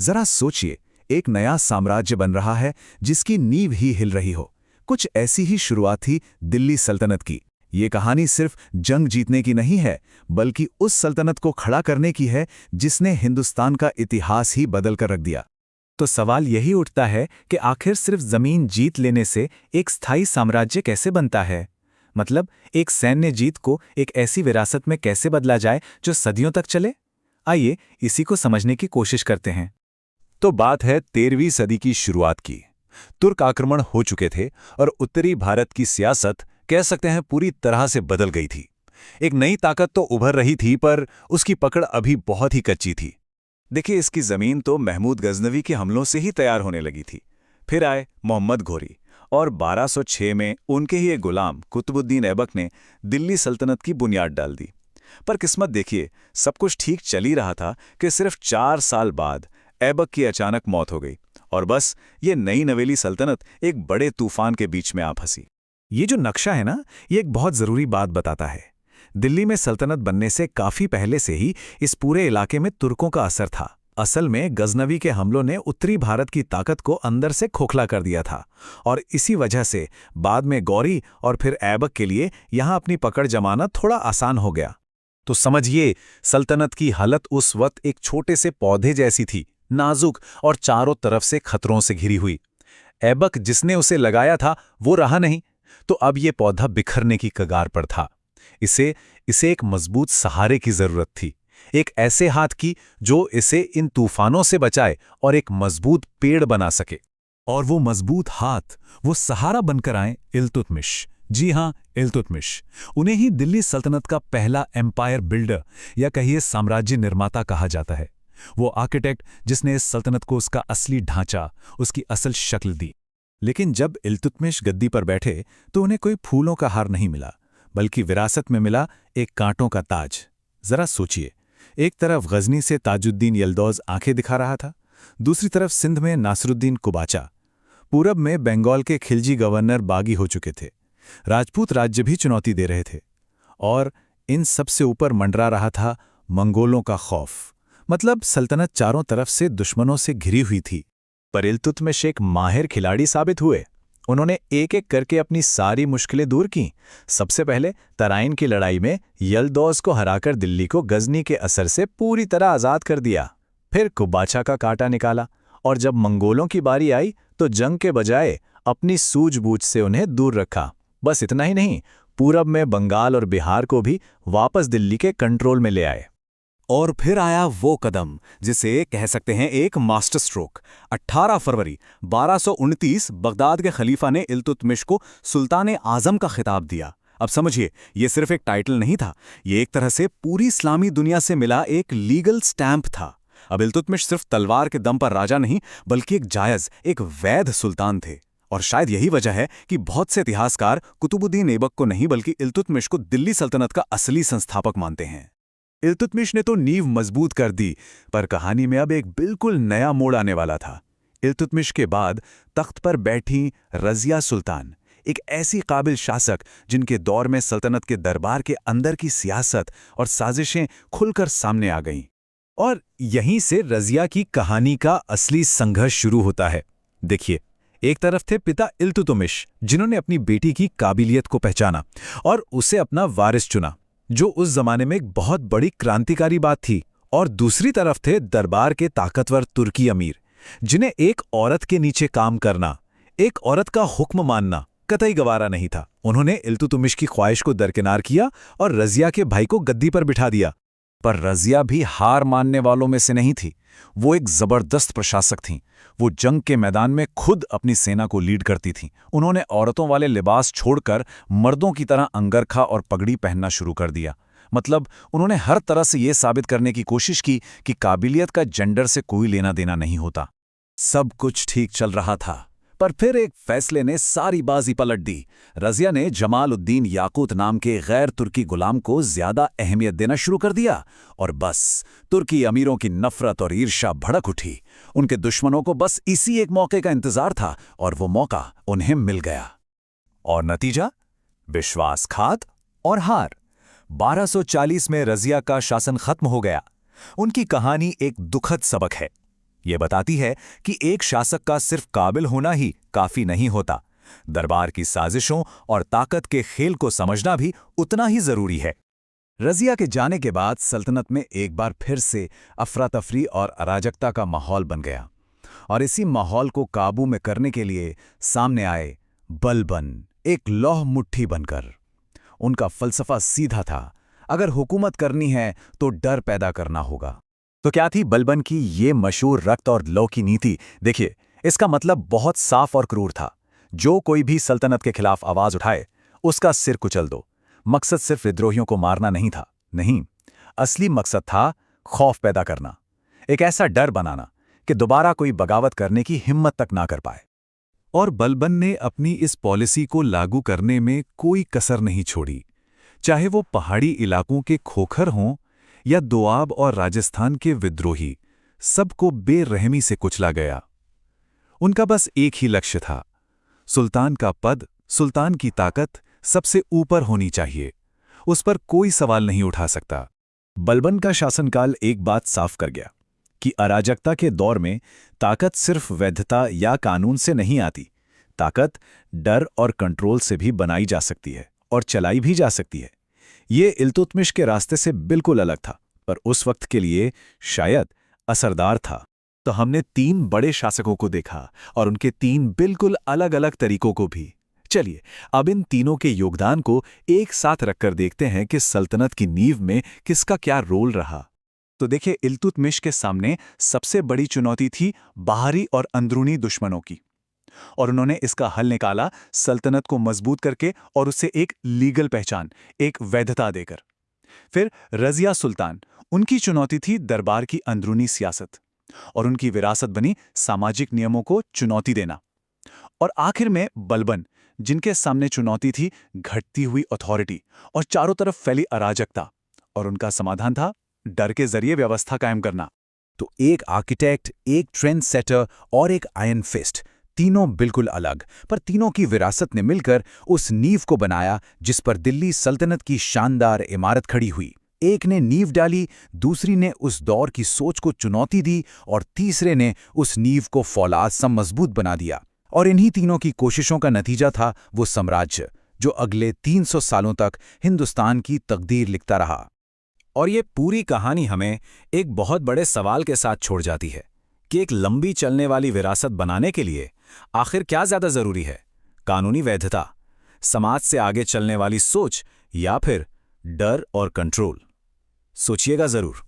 जरा सोचिए, एक नया साम्राज्य बन रहा है जिसकी नींव ही हिल रही हो। कुछ ऐसी ही शुरुआत थी दिल्ली सल्तनत की। ये कहानी सिर्फ जंग जीतने की नहीं है, बल्कि उस सल्तनत को खड़ा करने की है जिसने हिंदुस्तान का इतिहास ही बदल कर रख दिया। तो सवाल यही उठता है कि आखिर सिर्फ जमीन जीत लेने से एक स्थायी साम्राज्य कैसे बनता है? मतलब एक सैन्य जीत को एक ऐसी विरासत में कैसे बदला जाए जो सदियों तक चले? आइए इसी को समझने की कोशिश करते हैं। तो बात है 13वीं सदी की शुरुआत की। तुर्क आक्रमण हो चुके थे और उत्तरी भारत की सियासत कह सकते हैं पूरी तरह से बदल गई थी। एक नई ताकत तो उभर रही थी, पर उसकी पकड़ अभी बहुत ही कच्ची थी। देखिए, इसकी जमीन तो महमूद गजनवी के हमलों से ही तैयार होने लगी थी। फिर आए मोहम्मद घोरी और 1206 में उनके ही एक गुलाम कुतुबुद्दीन ऐबक ने दिल्ली सल्तनत की बुनियाद डाल दी। पर किस्मत देखिए, सब कुछ ठीक चल ही रहा था कि सिर्फ 4 साल बाद ऐबक की अचानक मौत हो गई और बस ये नई नवेली सल्तनत एक बड़े तूफान के बीच में आ फंसी। ये जो नक्शा है ना, ये एक बहुत जरूरी बात बताता है। दिल्ली में सल्तनत बनने से काफी पहले से ही इस पूरे इलाके में तुर्कों का असर था। असल में गजनवी के हमलों ने उत्तरी भारत की ताकत को अंदर से खोखला कर दिया था और इसी वजह से बाद में गौरी और फिर ऐबक के लिए यहां अपनी पकड़ जमाना थोड़ा आसान हो गया। तो समझिए, सल्तनत की हालत उस वक्त एक छोटे से पौधे जैसी थी, नाजुक और चारों तरफ से खतरों से घिरी हुई। ऐबक जिसने उसे लगाया था वो रहा नहीं, तो अब ये पौधा बिखरने की कगार पर था। इसे एक मजबूत सहारे की जरूरत थी, एक ऐसे हाथ की जो इसे इन तूफानों से बचाए और एक मजबूत पेड़ बना सके। और वो मजबूत हाथ, वो सहारा बनकर आए इल्तुतमिश। जी हां, इल्तुतमिश। उन्हें ही दिल्ली सल्तनत का पहला एम्पायर बिल्डर या कहिए साम्राज्य निर्माता कहा जाता है। वो आर्किटेक्ट जिसने इस सल्तनत को उसका असली ढांचा, उसकी असल शक्ल दी। लेकिन जब इल्तुतमिश गद्दी पर बैठे तो उन्हें कोई फूलों का हार नहीं मिला, बल्कि विरासत में मिला एक कांटों का ताज। जरा सोचिए, एक तरफ गजनी से ताजुद्दीन यल्दौज आंखें दिखा रहा था, दूसरी तरफ सिंध में नासरुद्दीन कुबाचा, पूरब में बंगाल के खिलजी गवर्नर बागी हो चुके थे, राजपूत राज्य भी चुनौती दे रहे थे, और इन सबसे ऊपर मंडरा रहा था मंगोलों का खौफ। मतलब सल्तनत चारों तरफ से दुश्मनों से घिरी हुई थी। पर इल्तुतमिश एक माहिर खिलाड़ी साबित हुए। उन्होंने एक एक करके अपनी सारी मुश्किलें दूर की। सबसे पहले तराइन की लड़ाई में यल्दौज को हराकर दिल्ली को गजनी के असर से पूरी तरह आज़ाद कर दिया। फिर कुबाचा का कांटा निकाला, और जब मंगोलों की बारी आई तो जंग के बजाय अपनी सूझबूझ से उन्हें दूर रखा। बस इतना ही नहीं, पूरब में बंगाल और बिहार को भी वापस दिल्ली के कंट्रोल में ले आए। और फिर आया वो कदम जिसे कह सकते हैं एक मास्टर स्ट्रोक। 18 फरवरी 1229 बगदाद के खलीफा ने इल्तुतमिश को सुल्तान आजम का खिताब दिया। अब समझिए, ये सिर्फ एक टाइटल नहीं था, ये एक तरह से पूरी इस्लामी दुनिया से मिला एक लीगल स्टैंप था। अब इल्तुतमिश सिर्फ तलवार के दम पर राजा नहीं, बल्कि एक जायज, एक वैध सुल्तान थे। और शायद यही वजह है कि बहुत से इतिहासकार कुतुबुद्दीन ऐबक को नहीं बल्कि इल्तुतमिश को दिल्ली सल्तनत का असली संस्थापक मानते हैं। इल्तुतमिश ने तो नींव मजबूत कर दी, पर कहानी में अब एक बिल्कुल नया मोड़ आने वाला था। इल्तुतमिश के बाद तख्त पर बैठी रज़िया सुल्तान, एक ऐसी काबिल शासक जिनके दौर में सल्तनत के दरबार के अंदर की सियासत और साजिशें खुलकर सामने आ गईं। और यहीं से रज़िया की कहानी का असली संघर्ष शुरू होता है। देखिए, एक तरफ थे पिता इल्तुतमिश, जिन्होंने अपनी बेटी की काबिलियत को पहचाना और उसे अपना वारिस चुना, जो उस जमाने में एक बहुत बड़ी क्रांतिकारी बात थी। और दूसरी तरफ थे दरबार के ताकतवर तुर्की अमीर, जिन्हें एक औरत के नीचे काम करना, एक औरत का हुक्म मानना कतई गवारा नहीं था। उन्होंने इल्तुतमिश की ख्वाहिश को दरकिनार किया और रज़िया के भाई को गद्दी पर बिठा दिया। पर रज़िया भी हार मानने वालों में से नहीं थी। वो एक जबरदस्त प्रशासक थीं। वो जंग के मैदान में खुद अपनी सेना को लीड करती थीं। उन्होंने औरतों वाले लिबास छोड़कर मर्दों की तरह अंगरखा और पगड़ी पहनना शुरू कर दिया। मतलब उन्होंने हर तरह से ये साबित करने की कोशिश की कि काबिलियत का जेंडर से कोई लेना देना नहीं होता। सब कुछ ठीक चल रहा था, पर फिर एक फैसले ने सारी बाजी पलट दी। रज़िया ने जमाल उद्दीन याकूत नाम के गैर तुर्की गुलाम को ज्यादा अहमियत देना शुरू कर दिया, और बस तुर्की अमीरों की नफरत और ईर्ष्या भड़क उठी। उनके दुश्मनों को बस इसी एक मौके का इंतजार था, और वो मौका उन्हें मिल गया। और नतीजा? विश्वासघात और हार। 1240 में रज़िया का शासन खत्म हो गया। उनकी कहानी एक दुखद सबक है। ये बताती है कि एक शासक का सिर्फ काबिल होना ही काफी नहीं होता। दरबार की साजिशों और ताकत के खेल को समझना भी उतना ही जरूरी है। रज़िया के जाने के बाद सल्तनत में एक बार फिर से अफरा तफरी और अराजकता का माहौल बन गया, और इसी माहौल को काबू में करने के लिए सामने आए बलबन, एक लौह मुट्ठी बनकर। उनका फलसफा सीधा था, अगर हुकूमत करनी है तो डर पैदा करना होगा। तो क्या थी बलबन की ये मशहूर रक्त और लौ की नीति? देखिए, इसका मतलब बहुत साफ और क्रूर था। जो कोई भी सल्तनत के खिलाफ आवाज उठाए, उसका सिर कुचल दो। मकसद सिर्फ विद्रोहियों को मारना नहीं था, नहीं, असली मकसद था खौफ पैदा करना, एक ऐसा डर बनाना कि दोबारा कोई बगावत करने की हिम्मत तक ना कर पाए। और बलबन ने अपनी इस पॉलिसी को लागू करने में कोई कसर नहीं छोड़ी, चाहे वो पहाड़ी इलाकों के खोखर हों या दोआब और राजस्थान के विद्रोही, सबको बेरहमी से कुचला गया। उनका बस एक ही लक्ष्य था, सुल्तान का पद, सुल्तान की ताकत सबसे ऊपर होनी चाहिए, उस पर कोई सवाल नहीं उठा सकता। बलबन का शासनकाल एक बात साफ कर गया कि अराजकता के दौर में ताकत सिर्फ वैधता या कानून से नहीं आती, ताकत डर और कंट्रोल से भी बनाई जा सकती है और चलाई भी जा सकती है। ये इल्तुतमिश के रास्ते से बिल्कुल अलग था, पर उस वक्त के लिए शायद असरदार था। तो हमने 3 बड़े शासकों को देखा और उनके 3 बिल्कुल अलग अलग तरीकों को भी। चलिए अब इन तीनों के योगदान को एक साथ रखकर देखते हैं कि सल्तनत की नींव में किसका क्या रोल रहा। तो देखिए, इल्तुतमिश के सामने सबसे बड़ी चुनौती थी बाहरी और अंदरूनी दुश्मनों की, और उन्होंने इसका हल निकाला सल्तनत को मजबूत करके और उसे एक लीगल पहचान, एक वैधता देकर। फिर रज़िया सुल्तान, उनकी चुनौती थी दरबार की अंदरूनी सियासत, और उनकी विरासत बनी सामाजिक नियमों को चुनौती देना। और आखिर में बलबन, जिनके सामने चुनौती थी घटती हुई अथॉरिटी और चारों तरफ फैली अराजकता, और उनका समाधान था डर के जरिए व्यवस्था कायम करना। तो एक आर्किटेक्ट, एक ट्रेंड सेटर और एक आयरन फिस्ट, तीनों बिल्कुल अलग, पर तीनों की विरासत ने मिलकर उस नींव को बनाया जिस पर दिल्ली सल्तनत की शानदार इमारत खड़ी हुई। एक ने नींव डाली, दूसरी ने उस दौर की सोच को चुनौती दी, और तीसरे ने उस नींव को फौलाद सा मजबूत बना दिया। और इन्हीं तीनों की कोशिशों का नतीजा था वो साम्राज्य जो अगले 300 सालों तक हिंदुस्तान की तकदीर लिखता रहा। और ये पूरी कहानी हमें एक बहुत बड़े सवाल के साथ छोड़ जाती है कि एक लंबी चलने वाली विरासत बनाने के लिए आखिर क्या ज्यादा जरूरी है, कानूनी वैधता, समाज से आगे चलने वाली सोच, या फिर डर और कंट्रोल? सोचिएगा जरूर।